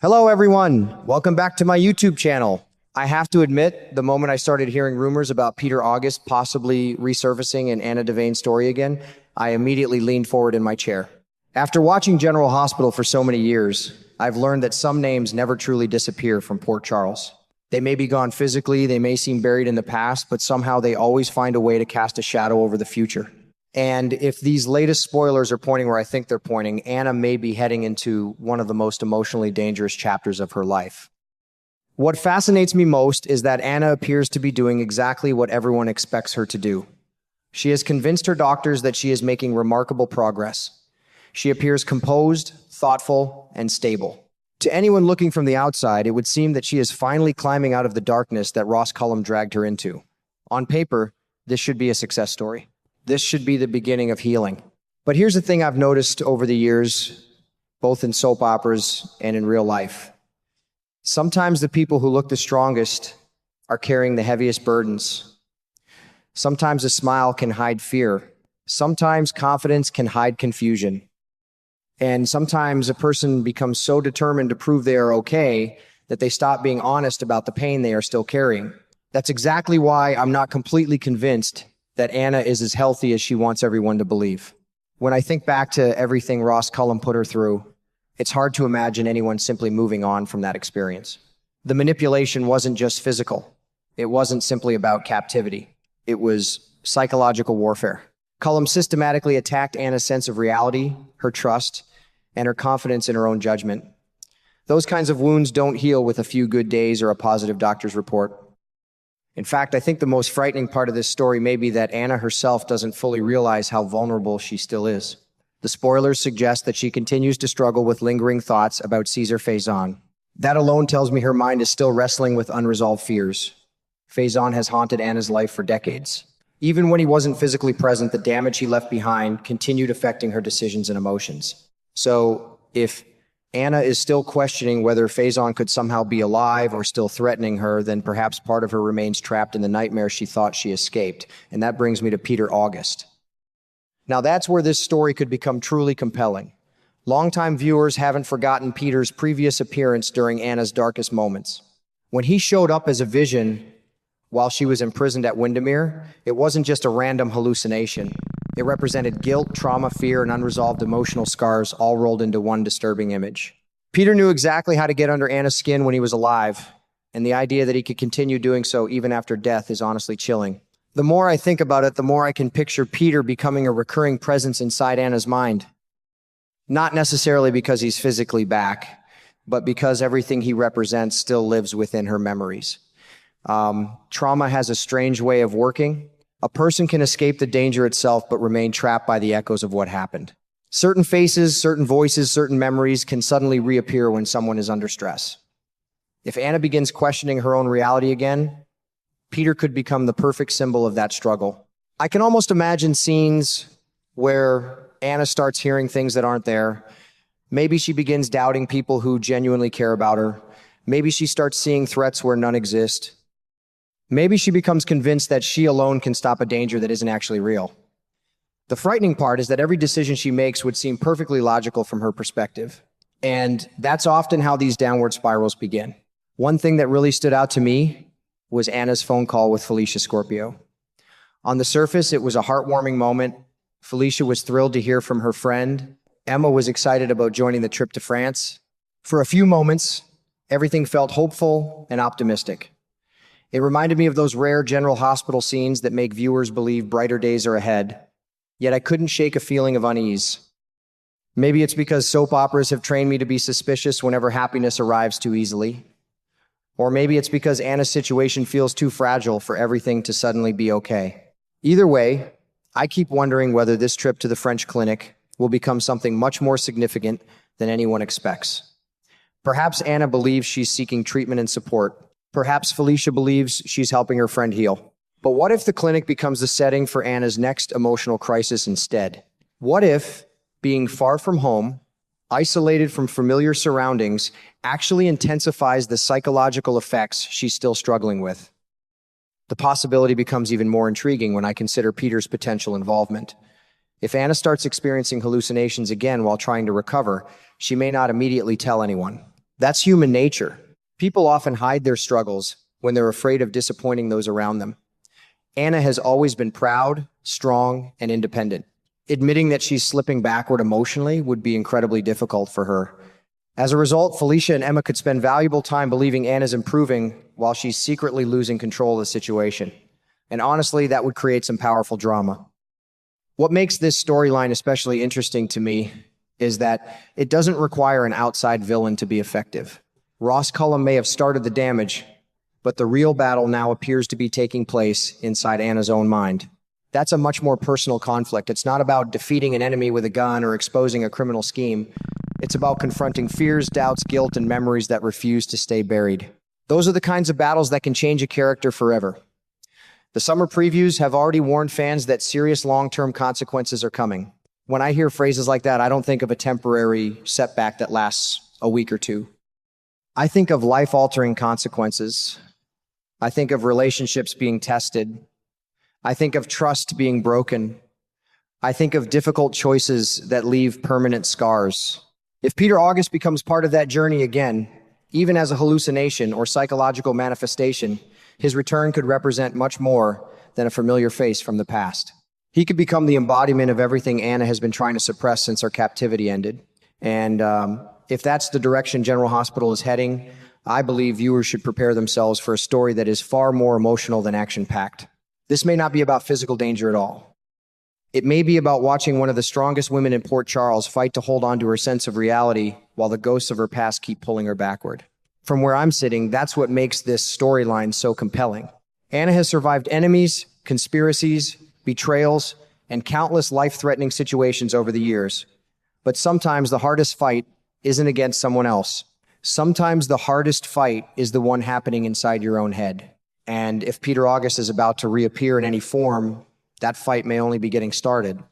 Hello, everyone. Welcome back to my YouTube channel. I have to admit, the moment I started hearing rumors about Peter August possibly resurfacing in Anna Devane story again, I immediately leaned forward in my chair. After watching General Hospital for so many years, I've learned that some names never truly disappear from Port Charles. They may be gone physically, they may seem buried in the past, but somehow they always find a way to cast a shadow over the future. And if these latest spoilers are pointing where I think they're pointing, Anna may be heading into one of the most emotionally dangerous chapters of her life. What fascinates me most is that Anna appears to be doing exactly what everyone expects her to do. She has convinced her doctors that she is making remarkable progress. She appears composed, thoughtful, and stable. To anyone looking from the outside, it would seem that she is finally climbing out of the darkness that Ross Cullum dragged her into. On paper, this should be a success story. This should be the beginning of healing. But here's the thing I've noticed over the years, both in soap operas and in real life. Sometimes the people who look the strongest are carrying the heaviest burdens. Sometimes a smile can hide fear. Sometimes confidence can hide confusion. And sometimes a person becomes so determined to prove they are okay that they stop being honest about the pain they are still carrying. That's exactly why I'm not completely convinced that Anna is as healthy as she wants everyone to believe. When I think back to everything Ross Cullum put her through, it's hard to imagine anyone simply moving on from that experience. The manipulation wasn't just physical. It wasn't simply about captivity. It was psychological warfare. Cullum systematically attacked Anna's sense of reality, her trust, and her confidence in her own judgment. Those kinds of wounds don't heal with a few good days or a positive doctor's report. In fact, I think the most frightening part of this story may be that Anna herself doesn't fully realize how vulnerable she still is. The spoilers suggest that she continues to struggle with lingering thoughts about Cesar Faison. That alone tells me her mind is still wrestling with unresolved fears. Faison has haunted Anna's life for decades. Even when he wasn't physically present, the damage he left behind continued affecting her decisions and emotions. So, if Anna is still questioning whether Faison could somehow be alive or still threatening her, then perhaps part of her remains trapped in the nightmare she thought she escaped. And that brings me to Peter August. Now that's where this story could become truly compelling. Longtime viewers haven't forgotten Peter's previous appearance during Anna's darkest moments. When he showed up as a vision while she was imprisoned at Windermere, it wasn't just a random hallucination. It represented guilt, trauma, fear, and unresolved emotional scars all rolled into one disturbing image. Peter knew exactly how to get under Anna's skin when he was alive, and the idea that he could continue doing so even after death is honestly chilling. The more I think about it, the more I can picture Peter becoming a recurring presence inside Anna's mind. Not necessarily because he's physically back, but because everything he represents still lives within her memories. Trauma has a strange way of working. A person can escape the danger itself, but remain trapped by the echoes of what happened. Certain faces, certain voices, certain memories can suddenly reappear when someone is under stress. If Anna begins questioning her own reality again, Peter could become the perfect symbol of that struggle. I can almost imagine scenes where Anna starts hearing things that aren't there. Maybe she begins doubting people who genuinely care about her. Maybe she starts seeing threats where none exist. Maybe she becomes convinced that she alone can stop a danger that isn't actually real. The frightening part is that every decision she makes would seem perfectly logical from her perspective. And that's often how these downward spirals begin. One thing that really stood out to me was Anna's phone call with Felicia Scorpio. On the surface, it was a heartwarming moment. Felicia was thrilled to hear from her friend. Emma was excited about joining the trip to France. For a few moments, everything felt hopeful and optimistic. It reminded me of those rare General Hospital scenes that make viewers believe brighter days are ahead. Yet I couldn't shake a feeling of unease. Maybe it's because soap operas have trained me to be suspicious whenever happiness arrives too easily. Or maybe it's because Anna's situation feels too fragile for everything to suddenly be okay. Either way, I keep wondering whether this trip to the French clinic will become something much more significant than anyone expects. Perhaps Anna believes she's seeking treatment and support. Perhaps Felicia believes she's helping her friend heal. But what if the clinic becomes the setting for Anna's next emotional crisis instead? What if being far from home, isolated from familiar surroundings, actually intensifies the psychological effects she's still struggling with? The possibility becomes even more intriguing when I consider Peter's potential involvement. If Anna starts experiencing hallucinations again while trying to recover, she may not immediately tell anyone. That's human nature. People often hide their struggles when they're afraid of disappointing those around them. Anna has always been proud, strong, and independent. Admitting that she's slipping backward emotionally would be incredibly difficult for her. As a result, Felicia and Emma could spend valuable time believing Anna's improving while she's secretly losing control of the situation. And honestly, that would create some powerful drama. What makes this storyline especially interesting to me is that it doesn't require an outside villain to be effective. Ross Cullum may have started the damage, but the real battle now appears to be taking place inside Anna's own mind. That's a much more personal conflict. It's not about defeating an enemy with a gun or exposing a criminal scheme. It's about confronting fears, doubts, guilt, and memories that refuse to stay buried. Those are the kinds of battles that can change a character forever. The summer previews have already warned fans that serious long-term consequences are coming. When I hear phrases like that, I don't think of a temporary setback that lasts a week or two. I think of life-altering consequences. I think of relationships being tested. I think of trust being broken. I think of difficult choices that leave permanent scars. If Peter August becomes part of that journey again, even as a hallucination or psychological manifestation, his return could represent much more than a familiar face from the past. He could become the embodiment of everything Anna has been trying to suppress since her captivity ended. And if that's the direction General Hospital is heading, I believe viewers should prepare themselves for a story that is far more emotional than action-packed. This may not be about physical danger at all. It may be about watching one of the strongest women in Port Charles fight to hold on to her sense of reality while the ghosts of her past keep pulling her backward. From where I'm sitting, that's what makes this storyline so compelling. Anna has survived enemies, conspiracies, betrayals, and countless life-threatening situations over the years. But sometimes the hardest fight isn't against someone else. Sometimes the hardest fight is the one happening inside your own head. And if Peter August is about to reappear in any form, that fight may only be getting started.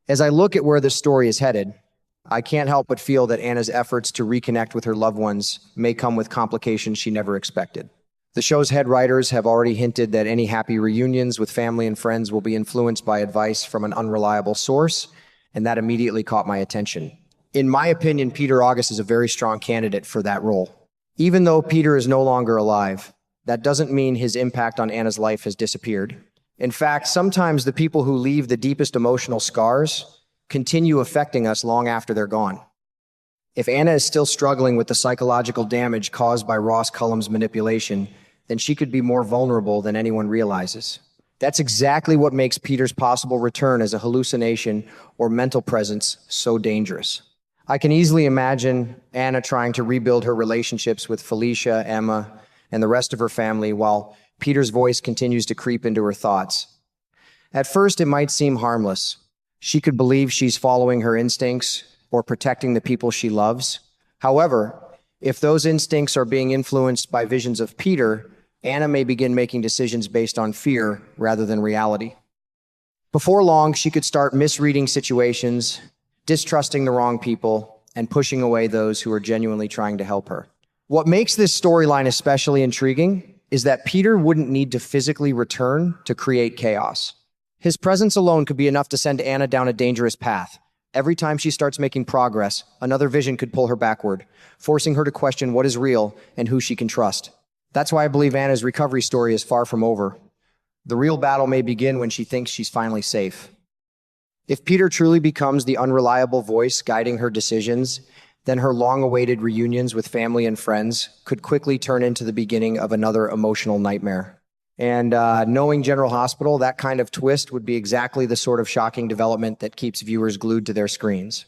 As I look at where this story is headed, I can't help but feel that Anna's efforts to reconnect with her loved ones may come with complications she never expected. The show's head writers have already hinted that any happy reunions with family and friends will be influenced by advice from an unreliable source, and that immediately caught my attention. In my opinion, Peter August is a very strong candidate for that role. Even though Peter is no longer alive, that doesn't mean his impact on Anna's life has disappeared. In fact, sometimes the people who leave the deepest emotional scars continue affecting us long after they're gone. If Anna is still struggling with the psychological damage caused by Ross Cullum's manipulation, then she could be more vulnerable than anyone realizes. That's exactly what makes Peter's possible return as a hallucination or mental presence so dangerous. I can easily imagine Anna trying to rebuild her relationships with Felicia, Emma, and the rest of her family while Peter's voice continues to creep into her thoughts. At first, it might seem harmless. She could believe she's following her instincts or protecting the people she loves. However, if those instincts are being influenced by visions of Peter, Anna may begin making decisions based on fear rather than reality. Before long, she could start misreading situations, distrusting the wrong people, and pushing away those who are genuinely trying to help her. What makes this storyline especially intriguing is that Peter wouldn't need to physically return to create chaos. His presence alone could be enough to send Anna down a dangerous path. Every time she starts making progress, another vision could pull her backward, forcing her to question what is real and who she can trust. That's why I believe Anna's recovery story is far from over. The real battle may begin when she thinks she's finally safe. If Peter truly becomes the unreliable voice guiding her decisions, then her long-awaited reunions with family and friends could quickly turn into the beginning of another emotional nightmare. And knowing General Hospital, that kind of twist would be exactly the sort of shocking development that keeps viewers glued to their screens.